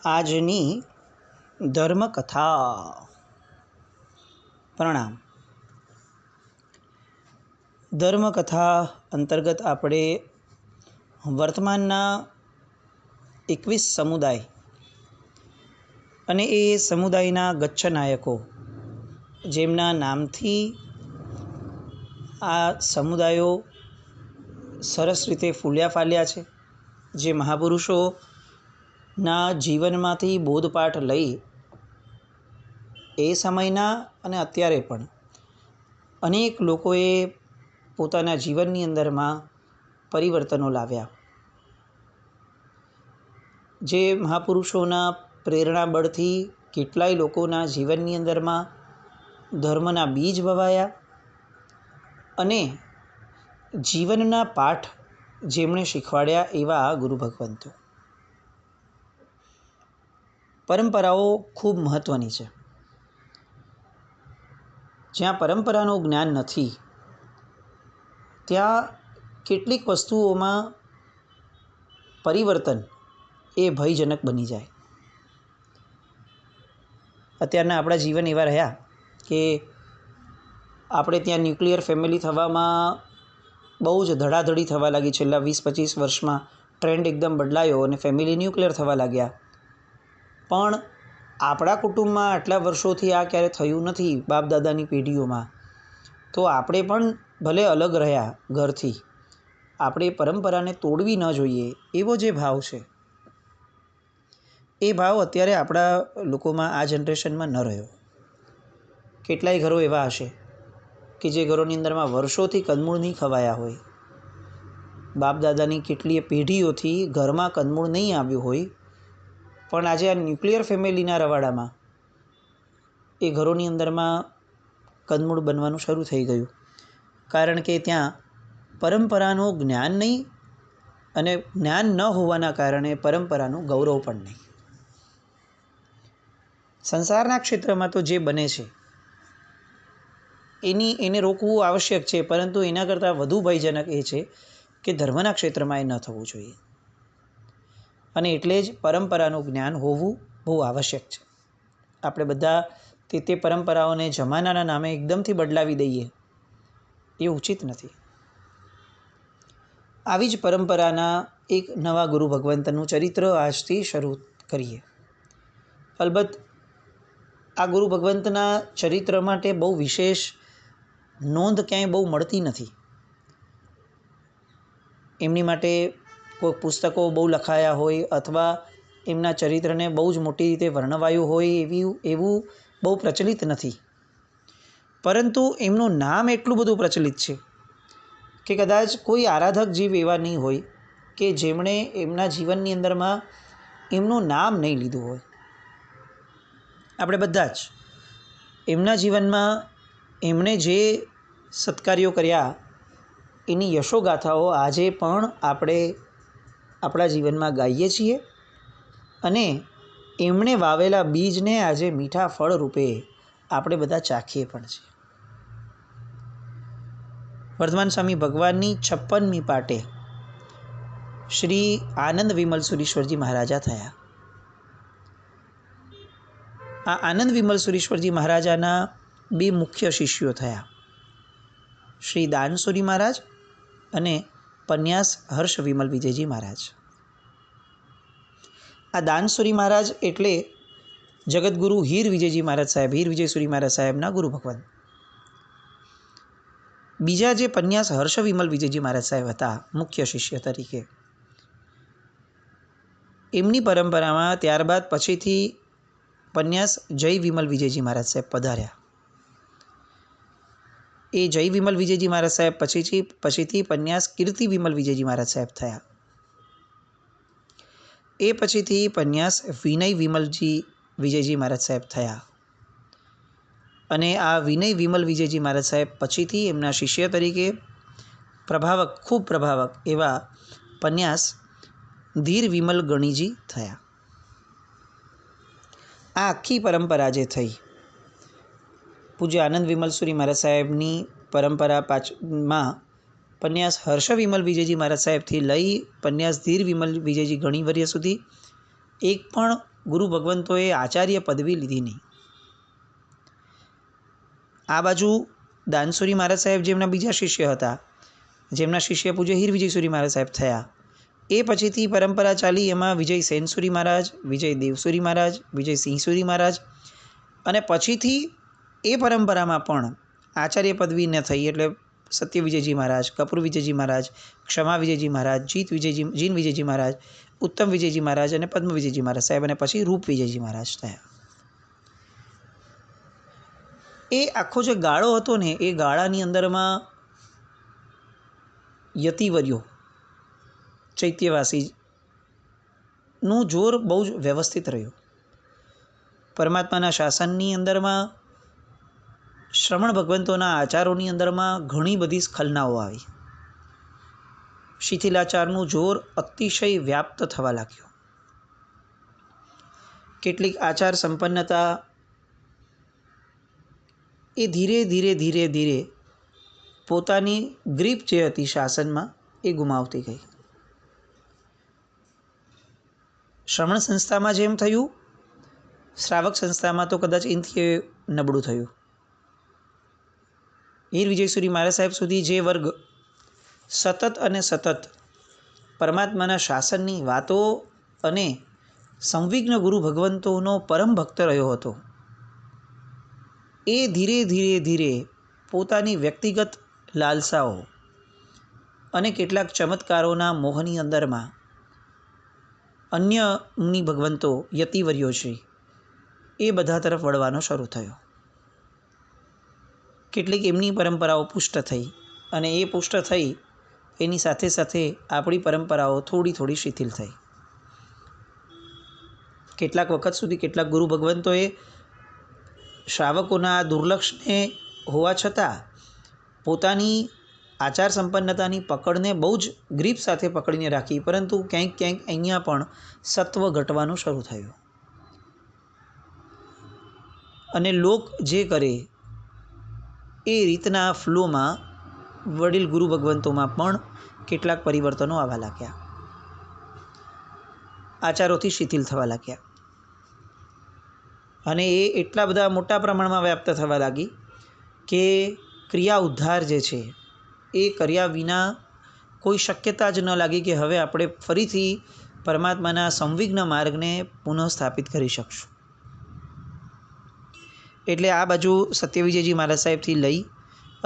આજની ધર્મકથા. પ્રણામ. ધર્મકથા અંતર્ગત આપણે વર્તમાનના 21 સમુદાય અને એ સમુદાયના ગચ્છનાયકો, જેમના નામથી આ સમુદાયો સરસ રીતે ફૂલ્યા ફાલ્યા છે, જે મહાપુરુષોના જીવનમાંથી બોધપાઠ લઈ એ સમયના અને અત્યારે પણ અનેક લોકોએ પોતાના જીવનની અંદરમાં પરિવર્તનો લાવ્યા. જે મહાપુરુષોના પ્રેરણા બળથી કેટલાય લોકોના જીવનની અંદરમાં ધર્મના બીજ વવાયા અને જીવનના પાઠ જેમણે શીખવાડ્યા એવા ગુરુ ભગવંતો. પરંપરાઓ ખૂબ મહત્ત્વની છે. જ્યાં પરંપરાનું જ્ઞાન નથી ત્યાં કેટલીક વસ્તુઓમાં પરિવર્તન એ ભયજનક બની જાય. અત્યારના આપણા જીવન એવા રહ્યા કે આપણે ત્યાં ન્યુક્લિયર ફેમિલી થવામાં બહુ જ ધડાધડી થવા લાગી. છેલ્લા 20-25 વર્ષમાં ટ્રેન્ડ એકદમ બદલાયો અને ફેમિલી ન્યુક્લિયર થવા લાગ્યા. પણ આપણા કુટુંબમાં આટલા વર્ષોથી આ ક્યારે થયું નથી, બાપ દાદાની પેઢીઓમાં. તો આપણે પણ ભલે અલગ રહ્યા ઘરથી, આપણે પરંપરાને તોડવી ન જોઈએ એવો જે ભાવ છે, એ ભાવ અત્યારે આપણા લોકોમાં, આ જનરેશનમાં ન રહ્યો. કેટલાય ઘરો એવા હશે કે જે ઘરોની અંદરમાં વર્ષોથી કંદમૂળ નહીં ખવાયા હોય, બાપ દાદાની કેટલીય પેઢીઓથી ઘરમાં કંદમૂળ નહીં આવ્યું હોય, પણ આજે આ ન્યુક્લિયર ફેમિલીના રવાડામાં એ ઘરોની અંદરમાં કંદમૂળ બનવાનું શરૂ થઈ ગયું. કારણ કે ત્યાં પરંપરાનું જ્ઞાન નહીં અને જ્ઞાન ન હોવાના કારણે પરંપરાનું ગૌરવ પણ નહીં. સંસારના ક્ષેત્રમાં તો જે બને છે એને રોકવું આવશ્યક છે, પરંતુ એના કરતાં વધુ ભયજનક એ છે કે ધર્મના ક્ષેત્રમાં એ ન થવું જોઈએ. અને એટલે જ પરંપરાનું જ્ઞાન હોવું બહુ આવશ્યક છે. આપણે બધા તે પરંપરાઓને જમાનાના નામે એકદમથી બદલાવી દઈએ એ ઉચિત નથી. આવી જ પરંપરાના એક નવા ગુરુ ભગવંતનું ચરિત્ર આજથી શરૂ કરીએ. અલબત્ત આ ગુરુ ભગવંતના ચરિત્ર માટે બહુ વિશેષ નોંધ ક્યાંય બહુ મળતી નથી. એમની માટે કોઈ પુસ્તકો બહુ લખાયા હોય અથવા એમના ચરિત્રને બહુ જ મોટી રીતે વર્ણવાયું હોય એવું બહુ પ્રચલિત નથી. પરંતુ એમનું નામ એટલું બધું પ્રચલિત છે કે કદાચ કોઈ આરાધક જીવ એવા નહીં હોય કે જેમણે એમના જીવનની અંદરમાં એમનું નામ નહીં લીધું હોય. આપણે બધા જ એમના જીવનમાં એમણે જે સત્કાર્યો કર્યા એની યશોગાથાઓ આજે પણ આપણે આપણા જીવનમાં ગાઈએ છીએ અને એમણે વાવેલા બીજને આજે મીઠા ફળ રૂપે આપણે બધા ચાખીએ પણ છીએ. વર્ધમાન સ્વામી ભગવાનની 56મી પાટે શ્રી આનંદ વિમલ સુરીશ્વરજી મહારાજા થયા. આ આનંદ વિમલ સુરીશ્વરજી મહારાજાના 2 મુખ્ય શિષ્યો થયા, શ્રી દાનસુરી મહારાજ અને પન્યાસ હર્ષ વિમલ વિજયજી મહારાજ. આ દાનસુરી મહારાજ એટલે જગતગુરુ હીર વિજયજી મહારાજ સાહેબ, હીર વિજયસુરી મહારાજ સાહેબના ગુરુ ભગવાન. બીજા જે પન્યાસ હર્ષ વિમલ વિજયજી મહારાજ સાહેબ હતા મુખ્ય શિષ્ય તરીકે, એમની પરંપરામાં ત્યારબાદ પછીથી પન્યાસ જય વિમલ વિજયજી મહારાજ સાહેબ પધાર્યા. એ જય વિમલ વિજયજી મહારાજ સાહેબ પછીથી પન્યાસ કીર્તિ વિમલ વિજયજી મહારાજ સાહેબ થયા. એ પછીથી પન્યાસ વિનય વિમલજી વિજયજી મહારાજ સાહેબ થયા. અને આ વિનય વિમલ વિજયજી મહારાજ સાહેબ પછીથી એમના શિષ્ય તરીકે ખૂબ પ્રભાવક એવા પન્યાસ ધીર વિમલ ગણીજી થયા. આ આખી પરંપરા જે થઈ, પૂજ્ય આનંદ વિમલસુરી મહારાજ સાહેબની પરંપરામાં પન્યાસ હર્ષ વિમલ વિજયજી મહારાજ સાહેબથી લઈ પન્યાસ ધીર વિમલ વિજયજી ઘણીવર્ય સુધી એક પણ ગુરુ ભગવંતોએ આચાર્ય પદવી લીધી નહીં. આ બાજુ દાનસુરી મહારાજ સાહેબ જેમના બીજા શિષ્ય હતા, જેમના શિષ્ય પૂજ્ય હીર વિજયસુરી મહારાજ સાહેબ થયા, એ પછીથી પરંપરા ચાલી. એમાં વિજય સેનસુરી મહારાજ, વિજય દેવસુરી મહારાજ, વિજય સિંહસુરી મહારાજ, અને પછીથી એ પરંપરામાં પણ આચાર્ય પદવી ન થઈ એટલે સત્ય વિજયજી મહારાજ, કપૂર વિજયજી મહારાજ, ક્ષમા વિજયજી મહારાજ, જીન વિજયજી મહારાજ, ઉત્તમ વિજયજી મહારાજ અને પદ્મ વિજયજી મહારાજ સાહેબ, અને પછી રૂપ વિજયજી મહારાજ થયા. એ આખો જે ગાળો હતો ને, એ ગાળાની અંદરમાં યતિવર્યો ચૈત્યવાસીનું જોર બહુ જ વ્યવસ્થિત રહ્યું. પરમાત્માના શાસનની અંદરમાં, શ્રમણ ભગવંતોના આચારોની અંદરમાં ઘણી બધી સ્ખલનાઓ આવી. શિથિલાચારનું જોર અતિશય વ્યાપ્ત થવા લાગ્યું. કેટલીક આચાર સંપન્નતા એ ધીરે ધીરે ધીરે ધીરે પોતાની ગ્રીપ જે હતી શાસનમાં એ ગુમાવતી ગઈ. શ્રમણ સંસ્થામાં જેમ થયું, શ્રાવક સંસ્થામાં તો કદાચ એનાથી નબળું થયું. હીર વિજયસુરી મહારાજ સાહેબ સુધી જે વર્ગ સતત અને સતત પરમાત્માના શાસનની વાતો અને સંવિઘ્ન ગુરુ ભગવંતોનો પરમ ભક્ત રહ્યો હતો, એ ધીરે ધીરે ધીરે પોતાની વ્યક્તિગત લાલસાઓ અને કેટલાક ચમત્કારોના મોહની અંદરમાં અન્ય મુનિ ભગવંતો, યતિવર્યો છે, એ બધા તરફ વળવાનો શરૂ થયો. કેટલીક એમની પરંપરાઓ પુષ્ટ થઈ, અને એ પુષ્ટ થઈ એની સાથે સાથે આપણી પરંપરાઓ થોડી થોડી શિથિલ થઈ. કેટલાક વખત સુધી કેટલાક ગુરુ ભગવંતોએ શ્રાવકોના દુર્લક્ષને હોવા છતાં પોતાની આચાર સંપન્નતાની પકડને બહુ જ ગ્રીપ સાથે પકડીને રાખી, પરંતુ ક્યાંક ક્યાંક અહીંયા પણ સત્વ ઘટવાનું શરૂ થયું. અને લોક જે કરે એ રીતના ફ્લોમાં વડીલ ગુરુ ભગવંતોમાં પણ કેટલાક પરિવર્તનો આવવા લાગ્યા, આચારોથી શિથિલ થવા લાગ્યા. અને એ એટલા બધા મોટા પ્રમાણમાં વ્યાપ્ત થવા લાગી કે ક્રિયા ઉદ્ધાર જે છે એ કર્યા વિના કોઈ શક્યતા જ ન લાગી કે હવે આપણે ફરીથી પરમાત્માના સંવિઘ્ન માર્ગને પુનઃસ્થાપિત કરી શકશું. એટલે આ બાજુ સત્યવિજયજી મહારાજ સાહેબથી લઈ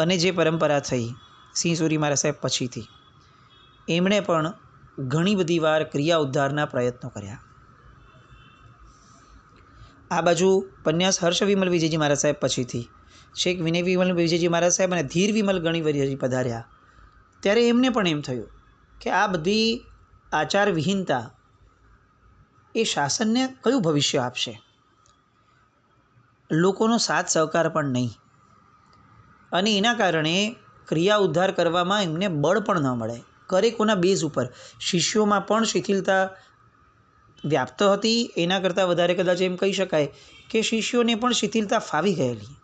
અને જે પરંપરા થઈ સિંહસુરી મહારાજ સાહેબ પછીથી, એમણે પણ ઘણી બધી વાર ક્રિયા ઉદ્ધારના પ્રયત્નો કર્યા. આ બાજુ પન્યાસ હર્ષ વિમલ વિજયજી મહારાજ સાહેબ પછીથી શેખ વિનય વિમલ વિજયજી મહારાજ સાહેબ અને ધીર વિમલ ગણી વિજયજી પધાર્યા, ત્યારે એમને પણ એમ થયું કે આ બધી આચાર વિહીનતા એ શાસનને કયું ભવિષ્ય આપશે, લોકોનો સાથ સહકાર પણ નહીં, અને એના કારણે ક્રિયા ઉદ્ધાર કરવામાં એમને બળ પણ ન મળે. કરે કોના બેઝ ઉપર? શિષ્યોમાં પણ શિથિલતા વ્યાપ્ત હતી. એના કરતાં વધારે કદાચ એમ કહી શકાય કે શિષ્યોને પણ શિથિલતા ફાવી ગયેલી,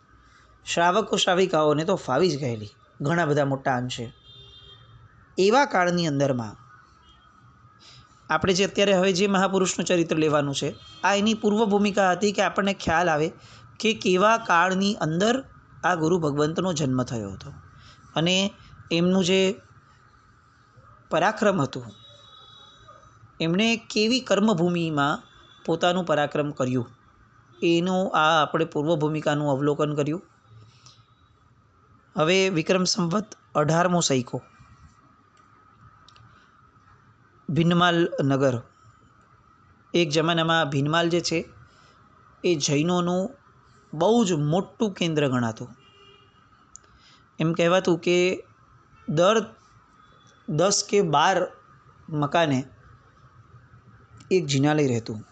શ્રાવકો શ્રાવિકાઓને તો ફાવી જ ગયેલી ઘણા બધા મોટા અંશે. એવા કાળની અંદરમાં આપણે જે અત્યારે હવે જે મહાપુરુષનું ચરિત્ર લેવાનું છે, આ એની પૂર્વ ભૂમિકા હતી કે આપણને ખ્યાલ આવે કે કેવા કાળની અંદર આ ગુરુ ભગવંતનો જન્મ થયો હતો, અને એમનું જે પરાક્રમ હતું, એમણે કેવી કર્મભૂમિમાં પોતાનું પરાક્રમ કર્યું, એનું આ આપણે પૂર્વ ભૂમિકાનું અવલોકન કર્યું. હવે વિક્રમ સંવત 18મો સૈકો, ભીનમાલ નગર. એક જમાનામાં ભીનમાલ જે છે એ જૈનોનું બહુ જ મોટું કેન્દ્ર ગણાતું. એમ કહેવાતું કે દર 10 કે 12 મકાને એક જિનાલય રહેતું.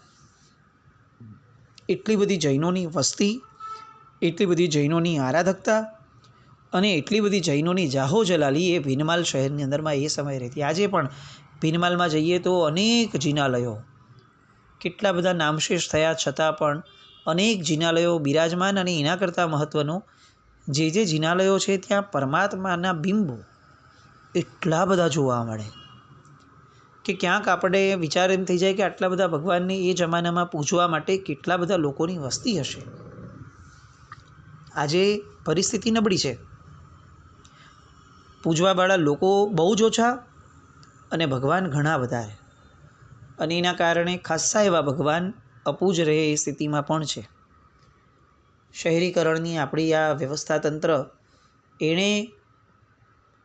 એટલી બધી જૈનોની વસ્તી, એટલી બધી જૈનોની આરાધકતા અને એટલી બધી જૈનોની જાહો જલાલી એ ભીનમાલ શહેરની અંદરમાં એ સમયે રહેતી. આજે પણ ભીનમાલમાં જઈએ તો અનેક જિનાલયો, કેટલા બધા નામશેષ થયા છતાં પણ અનેક જિનાલયો બિરાજમાન. અને એના કરતાં મહત્ત્વનું, જે જિનાલયો છે ત્યાં પરમાત્માના બિંબો એટલા બધા જોવા મળે કે ક્યાંક આપણે વિચાર એમ થઈ જાય કે આટલા બધા ભગવાનને એ જમાનામાં પૂજવા માટે કેટલા બધા લોકોની વસ્તી હશે. આજે પરિસ્થિતિ નબળી છે, પૂજવાવાળા લોકો બહુ જ ઓછા અને ભગવાન ઘણા બધા, અને એના કારણે ખાસ્સા એવા ભગવાન અપૂજ રહે એ સ્થિતિમાં પણ છે. શહેરીકરણની આપણી આ વ્યવસ્થા તંત્ર એણે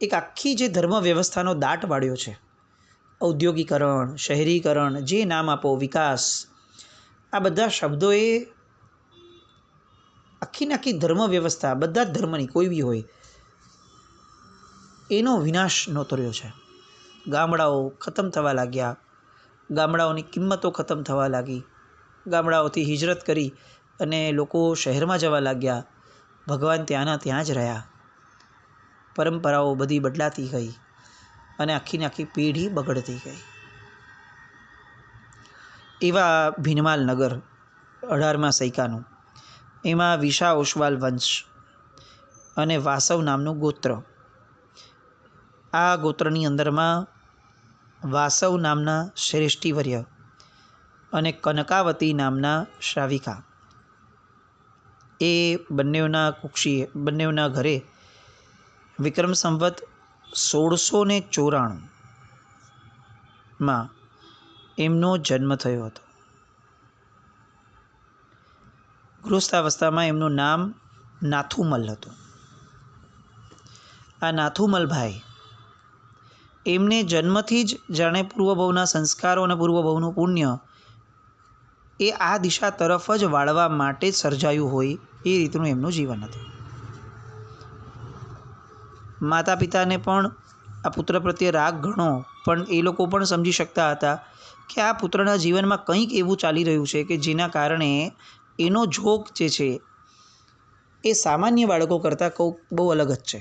એક આખી જે ધર્મ વ્યવસ્થાનો દાટ પાડ્યો છે. ઔદ્યોગિકરણ, શહેરીકરણ, જે નામ આપો, વિકાસ, આ બધા શબ્દોએ આખીને આખી ધર્મ વ્યવસ્થા, બધા જ ધર્મની કોઈ બી હોય, એનો વિનાશ નોતર્યો છે. ગામડાઓ ખતમ થવા લાગ્યા, ગામડાઓની કિંમતો ખતમ થવા લાગી, ગામડાઓથી હિજરત કરી અને લોકો શહેરમાં જવા લાગ્યા. ભગવાન ત્યાંના ત્યાં જ રહ્યા. પરંપરાઓ બધી બદલાતી ગઈ અને આખીને આખી પેઢી બગડતી ગઈ. એવા ભીનમાલ નગર 18મા સૈકાનું, એમાં વિશા ઓશવાલ વંશ અને વાસવ નામનું ગોત્ર. આ ગોત્રની અંદરમાં વાસવ નામના શ્રેષ્ઠીવર્ય અને કનકાવતી નામના શ્રાવિકા, એ બંનેના ઘરે વિક્રમ સંવત 1694 એમનો જન્મ થયો હતો. ગૃહસ્થાવસ્થામાં એમનું નામ નાથુમલ હતું. આ નાથુમલભાઈ એમને જન્મથી જ જાણે પૂર્વભવના સંસ્કારો અને પૂર્વભવનું પુણ્ય એ આ દિશા તરફ જ વાળવા માટે જ સર્જાયું હોય એ રીતનું એમનું જીવન હતું. માતા પિતાને પણ આ પુત્ર પ્રત્યે રાગ ઘણો, પણ એ લોકો પણ સમજી શકતા હતા કે આ પુત્રના જીવનમાં કંઈક એવું ચાલી રહ્યું છે કે જેના કારણે એનો ઝોક જે છે એ સામાન્ય બાળકો કરતાં બહુ અલગ જ છે.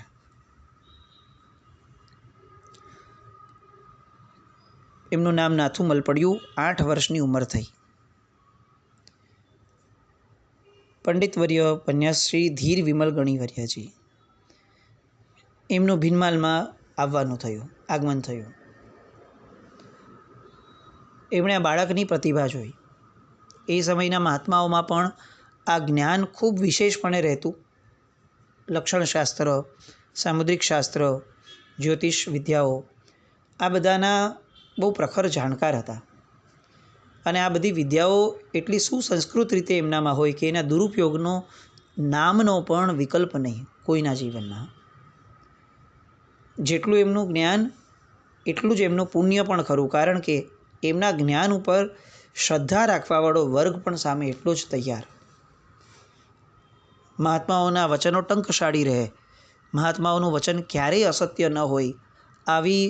એમનું નામ નાથુમલ પડ્યું. 8 વર્ષની ઉંમર થઈ. પંડિતવર્ય પન્યાશ્રી ધીર વિમલ ગણિવર્યજી એમનું ભીનમાલમાં આગમન થયું. એમણે આ બાળકની પ્રતિભા જોઈ. એ સમયના મહાત્માઓમાં પણ આ જ્ઞાન ખૂબ વિશેષપણે રહેતું. લક્ષણશાસ્ત્ર, સામુદ્રિક શાસ્ત્ર, જ્યોતિષ વિદ્યાઓ, આ બધાના બહુ પ્રખર જાણકાર હતા. અને આ બધી વિદ્યાઓ એટલી સુસંસ્કૃત રીતે એમનામાં હોય કે એના દુરુપયોગનો નામનો પણ વિકલ્પ નહીં કોઈના જીવનમાં. જેટલું એમનું જ્ઞાન એટલું જ એમનું પુણ્ય પણ ખરું, કારણ કે એમના જ્ઞાન ઉપર શ્રદ્ધા રાખવાવાળો વર્ગ પણ સામે એટલો જ તૈયાર. મહાત્માઓના વચનો ટંકશાળી રહે, મહાત્માઓનું વચન ક્યારેય અસત્ય ન હોય, આવી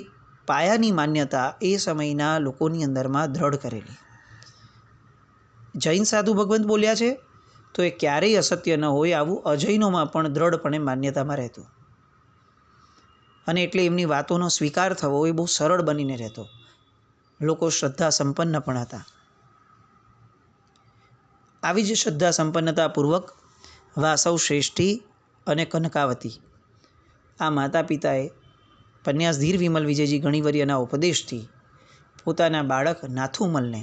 પાયાની માન્યતા એ સમયના લોકોની અંદરમાં દ્રઢ કરેલી. જૈન સાધુ ભગવંત બોલ્યા છે તો એ ક્યારેય અસત્ય ન હોય, આવું અજૈનોમાં પણ દ્રઢપણે માન્યતામાં રહેતું. અને એટલે એમની વાતોનો સ્વીકાર થવો એ બહુ સરળ બનીને રહેતો. લોકો શ્રદ્ધા સંપન્ન પણ હતા. આવી જ શ્રદ્ધા સંપન્નતાપૂર્વક વાસવ શ્રેષ્ઠી અને કનકાવતી, આ માતા પિતાએ પન્યાસ ધીર વિમલ વિજયજી ગણિવર્યના ઉપદેશથી પોતાના બાળક નાથુમલને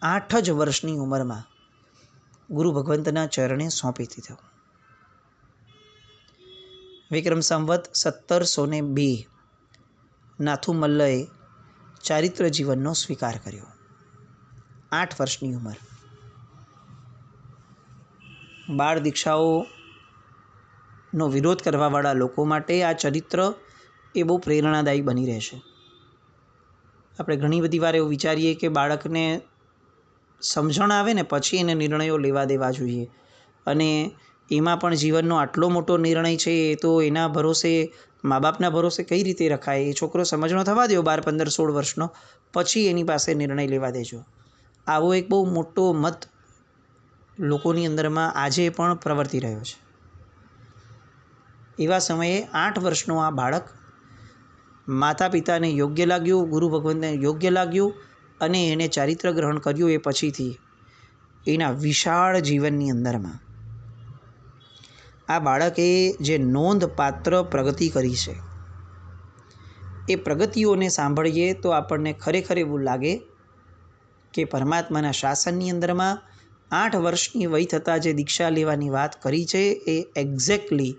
8 જ વર્ષની ઉંમરમાં ગુરુ ભગવંતના ચરણે સોંપી દીધો. વિક્રમ સંવત 1702 નાથુમલ્લએ ચારિત્ર જીવનનો સ્વીકાર કર્યો. 8 વર્ષની ઉંમર. બાળ દીક્ષાઓનો વિરોધ કરવાવાળા લોકો માટે આ ચરિત્ર એ બહુ પ્રેરણાદાયી બની રહેશે. આપણે ઘણી બધી વાર એવું વિચારીએ કે બાળકને સમજણ આવે ને પછી એને નિર્ણયો લેવા દેવા જોઈએ, અને એમાં પણ જીવનનો આટલો મોટો નિર્ણય છે એ તો એના ભરોસે, મા બાપના ભરોસે કઈ રીતે રખાય? એ છોકરો સમજણો થવા દો 12, 15, 16 વર્ષનો, પછી એની પાસે નિર્ણય લેવા દેજો. આવો એક બહુ મોટો મત લોકોની અંદરમાં આજે પણ પ્રવર્તી રહ્યો છે. એવા સમયે 8 વર્ષનું આ બાળક માતા પિતાને યોગ્ય લાગ્યું, ગુરુ ભગવંતને યોગ્ય લાગ્યું, અને એણે ચારિત્ર ગ્રહણ કર્યું. એ પછીથી એના વિશાળ જીવનની અંદરમાં આ બાળકે જે નોંધપાત્ર પ્રગતિ કરી છે એ પ્રગતિઓને સાંભળીએ તો આપણને ખરેખર એવું લાગે કે પરમાત્માના શાસનની અંદરમાં 8 વર્ષની વય થતાં જે દીક્ષા લેવાની વાત કરી છે એ exactly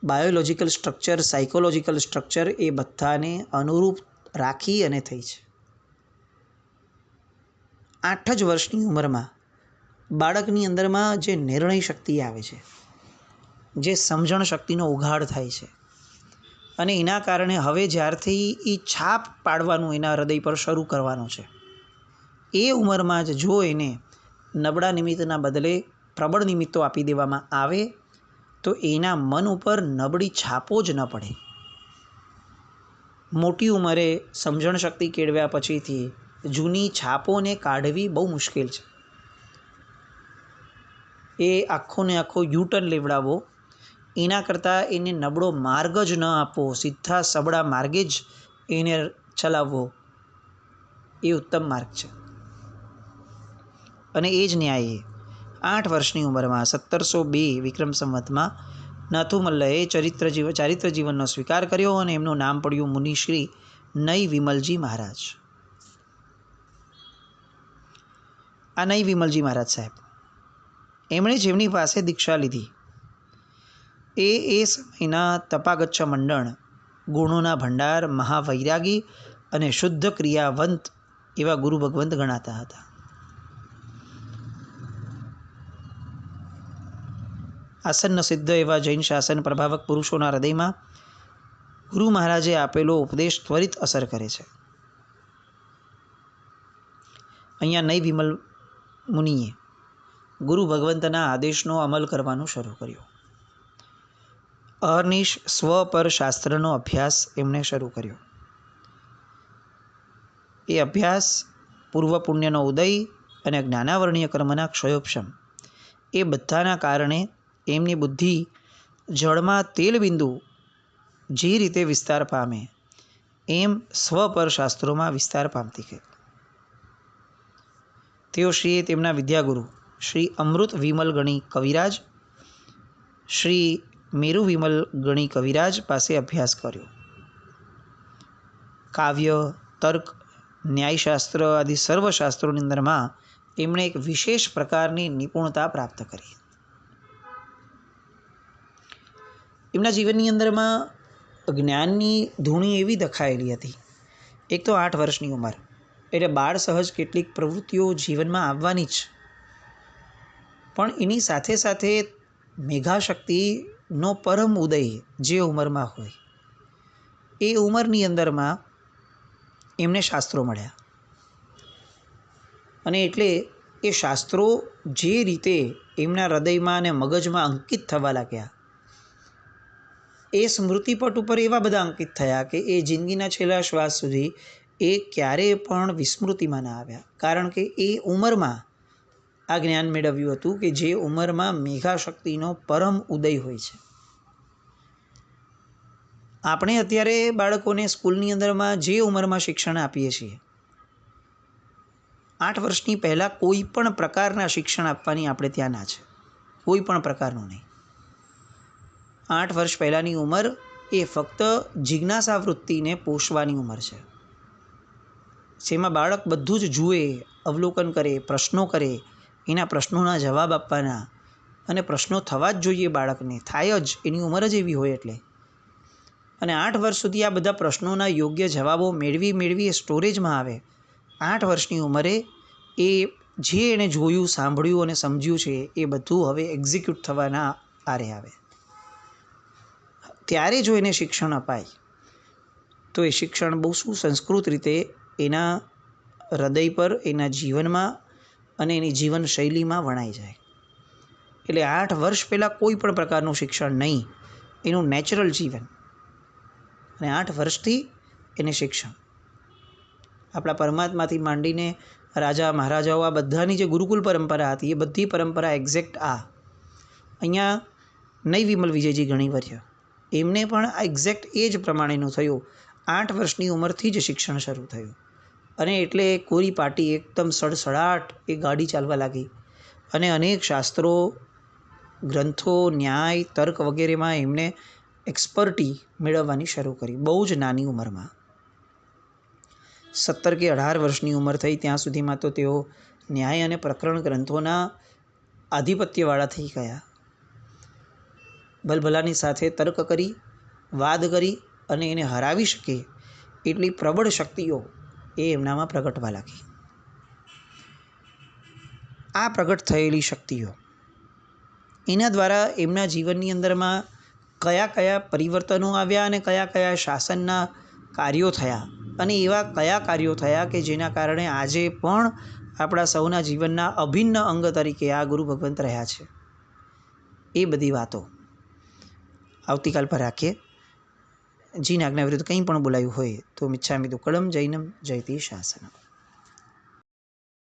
biological structure, psychological structure એ બધાને અનુરૂપ રાખી અને થઈ છે. 8 જ વર્ષની ઉંમરમાં બાળકની અંદરમાં જે નિર્ણય શક્તિ આવે છે, જે સમજણ શક્તિનો ઉઘાડ થાય છે, અને એના કારણે હવે જ્યારથી એ છાપ પાડવાનું એના હૃદય પર શરૂ કરવાનું છે, એ ઉંમરમાં જ જો એને નબળા નિમિત્તના બદલે પ્રબળ નિમિત્તો આપી દેવામાં આવે તો એના મન ઉપર નબળી છાપો જ ન પડે. મોટી ઉંમરે સમજણ શક્તિ કેળવ્યા પછીથી જૂની છાપોને કાઢવી બહુ મુશ્કેલ છે. એ આખો ને આખો યુટર્ન લેવડાવવો એના કરતાં એને નબળો માર્ગ જ ન આપવો, સીધા સબળા માર્ગે જ એને ચલાવવો એ ઉત્તમ માર્ગ છે. અને એ જ ન્યાયે 8 વર્ષની ઉંમરમાં 1702 વિક્રમ સંવતમાં નાથુમલ્લએ ચારિત્ર જીવનનો સ્વીકાર કર્યો અને એમનું નામ પડ્યું મુનિશ્રી નઈ વિમલજી મહારાજ. આ નઈ વિમલજી મહારાજ સાહેબ એમણે જેમની પાસે દીક્ષા લીધી એ સમયના તપાગચ્છ મંડળ, ગુણોના ભંડાર, મહાવૈરાગી અને શુદ્ધ ક્રિયાવંત એવા ગુરુ ભગવંત ગણાતા હતા. આસન્ન સિદ્ધ એવા જૈન શાસન પ્રભાવક પુરુષોના હૃદયમાં ગુરુ મહારાજે આપેલો ઉપદેશ ત્વરિત અસર કરે છે. અહીંયા નઈ વિમલ મુનિએ ગુરુ ભગવંતના આદેશનો અમલ કરવાનું શરૂ કર્યું. અહર્નિશ સ્વ પર શાસ્ત્રનો અભ્યાસ એમણે શરૂ કર્યો. એ અભ્યાસ પૂર્વ પુણ્યનો ઉદય અને જ્ઞાનાવરણીય કર્મના ક્ષયોપશમ એ બધાના કારણે એમની બુદ્ધિ જળમાં તેલબિંદુ જે રીતે વિસ્તાર પામે એમ સ્વ પર શાસ્ત્રોમાં વિસ્તાર પામતી ગઈ. તેઓ શ્રીએ તેમના વિદ્યાગુરુ શ્રી અમૃત વિમલ ગણી કવિરાજ, શ્રી મેરુ વિમલ ગણી કવિરાજ પાસે અભ્યાસ કર્યો. કાવ્ય, તર્ક, ન્યાયશાસ્ત્ર આદિ સર્વશાસ્ત્રોની અંદરમાં એમણે એક વિશેષ પ્રકારની નિપુણતા પ્રાપ્ત કરી. એમના જીવનની અંદરમાં જ્ઞાનની ધૂણી એવી દખાયેલી હતી. એક તો 8 વર્ષની ઉંમર એટલે બાળ સહજ કેટલીક પ્રવૃત્તિઓ જીવનમાં આવવાની જ, પણ એની સાથે સાથે મેઘાશક્તિનો પરમ ઉદય જે ઉંમરમાં હોય એ ઉંમરની અંદરમાં એમને શાસ્ત્રો મળ્યા. અને એટલે એ શાસ્ત્રો જે રીતે એમના હૃદયમાં અને મગજમાં અંકિત થવા લાગ્યા, એ સ્મૃતિપટ ઉપર એવા બધા અંકિત થયા કે એ જિંદગીના છેલ્લા શ્વાસ સુધી એ ક્યારેય પણ વિસ્મૃતિમાં ના આવ્યા. કારણ કે એ ઉંમરમાં આ જ્ઞાન મેળવ્યું હતું કે જે ઉંમરમાં મેઘાશક્તિનો પરમ ઉદય હોય છે. આપણે અત્યારે બાળકોને સ્કૂલની અંદરમાં જે ઉંમરમાં શિક્ષણ આપીએ છીએ, 8 વર્ષની પહેલાં કોઈ પણ પ્રકારના શિક્ષણ આપવાની આપણે ત્યાં ના છે. કોઈ પણ પ્રકારનું નહીં. 8 વર્ષ પહેલાંની ઉંમર એ ફક્ત જિજ્ઞાસા વૃત્તિને પોષવાની ઉંમર છે. જેમાં બાળક બધું જ જુએ, અવલોકન કરે, પ્રશ્નો કરે, એના પ્રશ્નોના જવાબ આપવાના, અને પ્રશ્નો થવા જ જોઈએ બાળકને, થાય જ, એની ઉંમર જ એવી હોય એટલે. અને 8 વર્ષ સુધી આ બધા પ્રશ્નોના યોગ્ય જવાબો મેળવી એ સ્ટોરેજમાં આવે. 8 વર્ષની ઉંમરે એ જે એણે જોયું, સાંભળ્યું અને સમજ્યું છે એ બધું હવે એક્ઝિક્યુટ થવાના આરે આવે. ત્યારે જો એને શિક્ષણ અપાય તો એ શિક્ષણ બહુ સુસંસ્કૃત રીતે એના હૃદય પર, એના જીવનમાં અને એની જીવનશૈલીમાં વણાઈ જાય. એટલે 8 વર્ષ પહેલાં કોઈ પણ પ્રકારનું શિક્ષણ નહીં, એનું નેચરલ જીવન, અને 8 વર્ષથી એને શિક્ષણ. આપણા પરમાત્માથી માંડીને રાજા મહારાજાઓ આ બધાની જે ગુરુકુલ પરંપરા હતી એ બધી પરંપરા એક્ઝેક્ટ આ. અહીંયા નઈ વિમલ વિજયજી ગણીવર્ય એમને પણ આ એક્ઝેક્ટ એ જ પ્રમાણેનું થયું. 8 વર્ષની ઉંમરથી જ શિક્ષણ શરૂ થયું. અને એટલે કોરી પાટી એકદમ સડસડાટ એ ગાડી ચાલવા લાગી. અને અનેક શાસ્ત્રો, ગ્રંથો, ન્યાય, તર્ક વગેરેમાં એમને એક્સપર્ટી મેળવવાની શરૂ કરી બહુ જ નાની ઉંમરમાં. 17 કે 18 વર્ષની ઉંમર થઈ ત્યાં સુધીમાં તો તેઓ ન્યાય અને પ્રકરણ ગ્રંથોના આધિપત્યવાળા થઈ ગયા. ભલભલાની સાથે તર્ક કરી, વાદ કરી અને એને હરાવી શકે એટલી પ્રબળ શક્તિઓ એ એમનામાં પ્રગટવા લાગી. આ પ્રગટ થયેલી શક્તિઓ એના દ્વારા એમના જીવનની અંદરમાં કયા કયા પરિવર્તનો આવ્યા અને કયા કયા શાસનના કાર્યો થયા અને એવા કયા કાર્યો થયા કે જેના કારણે આજે પણ આપણા સૌના જીવનના અભિન્ન અંગ તરીકે આ ગુરુ ભગવંત રહ્યા છે. એ બધી વાતો આવતીકાલ પર રાખીએ. જીન આજ્ઞા વિરુદ્ધ કંઈ પણ બોલાયું હોય તો મિચ્છામિ દુક્કડમ જૈનમ જયતિ શાસનમ.